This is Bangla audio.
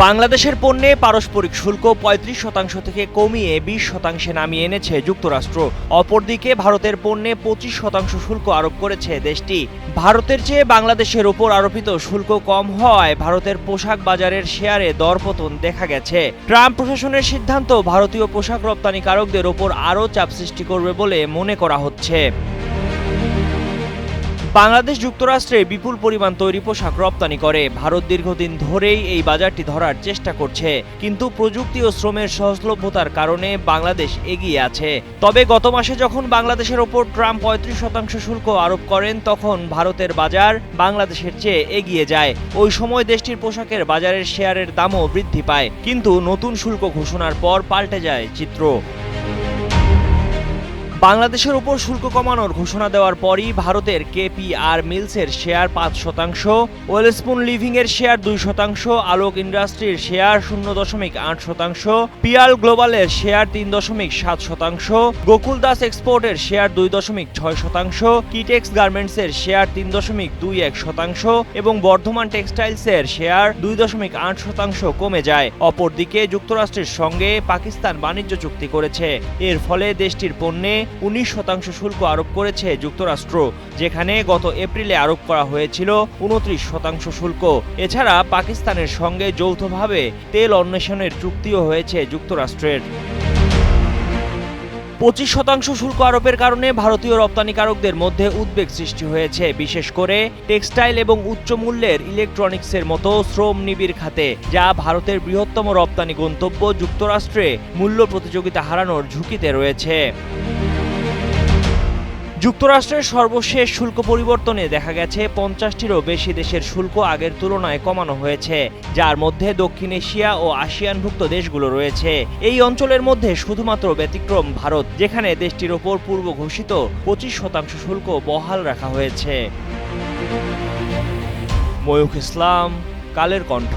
বাংলাদেশের পণ্যে পারস্পরিক শুল্ক ৩৫% থেকে কমিয়ে ২০% নামিয়ে এনেছে যুক্তরাষ্ট্র। অপরদিকে ভারতের পণ্যে ২৫% শুল্ক আরোপ করেছে দেশটি। ভারতের চেয়ে বাংলাদেশের ওপর আরোপিত শুল্ক কম হওয়ায় ভারতের পোশাক বাজারের শেয়ারে দরপতন দেখা গেছে। ট্রাম্প প্রশাসনের সিদ্ধান্ত ভারতীয় পোশাক রপ্তানিকারকদের ওপর আরও চাপ সৃষ্টি করবে বলে মনে করা হচ্ছে। বাংলাদেশ যুক্তরাষ্ট্রে বিপুল পরিমাণ তৈরি পোশাক রপ্তানি করে। ভারত দীর্ঘদিন ধরেই এই বাজারটি ধরার চেষ্টা করছে, কিন্তু প্রযুক্তি ও শ্রমের সহজলভ্যতার কারণে বাংলাদেশ এগিয়ে আছে। তবে গত মাসে যখন বাংলাদেশের ওপর ট্রাম্প ৩৫% শুল্ক আরোপ করেন, তখন ভারতের বাজার বাংলাদেশের চেয়ে এগিয়ে যায়। ওই সময় দেশটির পোশাকের বাজারের শেয়ারের দামও বৃদ্ধি পায়, কিন্তু নতুন শুল্ক ঘোষণার পর পাল্টে যায় চিত্র। বাংলাদেশের উপর শুল্ক কমানোর ঘোষণা দেওয়ার পরই ভারতের কেপিআর মিলসের শেয়ার ৫%, ওয়েলস্পুন লিভিং এর শেয়ার ২%, আলোক ইন্ডাস্ট্রির শেয়ার ০.৮%, পিয়াল গ্লোবালের শেয়ার ৩.৭%, গোকুল দাস এক্সপোর্টের শেয়ার ২.৬%, কিটেক্স গার্মেন্টসের শেয়ার ৩.21% এবং বর্ধমান টেক্সটাইলসের শেয়ার ২.৮% কমে যায়। অপরদিকে যুক্তরাষ্ট্রের সঙ্গে পাকিস্তান বাণিজ্য চুক্তি করেছে। এর ফলে দেশটির পণ্যে ১৯% শুল্ক আরোপ করেছে যুক্তরাষ্ট্র, যেখানে গত এপ্রিলে আরোপ করা হয়েছিল ২৯% শুল্ক। এছাড়া পাকিস্তানের সঙ্গে যৌথভাবে তেল অন্বেষণের চুক্তিও হয়েছে যুক্তরাষ্ট্রের। ২৫% শুল্ক আরোপের কারণে ভারতীয় রপ্তানিকারকদের মধ্যে উদ্বেগ সৃষ্টি হয়েছে, বিশেষ করে টেক্সটাইল এবং উচ্চ মূল্যের ইলেকট্রনিক্সের মতো শ্রম নিবিড় খাতে, যা ভারতের বৃহত্তম রপ্তানি গন্তব্য যুক্তরাষ্ট্রে মূল্য প্রতিযোগিতা হারানোর ঝুঁকিতে রয়েছে। যুক্তরাষ্ট্রের সর্বশেষ শুল্ক পরিবর্তনে দেখা গেছে ৫০টিরও বেশি দেশের শুল্ক আগের তুলনায় কমানো হয়েছে, যার মধ্যে দক্ষিণ এশিয়া ও আসিয়ানভুক্ত দেশগুলো রয়েছে। এই অঞ্চলের মধ্যে শুধুমাত্র ব্যতিক্রম ভারত, যেখানে দেশটির ওপর পূর্ব ঘোষিত ২৫% শুল্ক বহাল রাখা হয়েছে। ময়ূখ ইসলাম, কালের কণ্ঠ।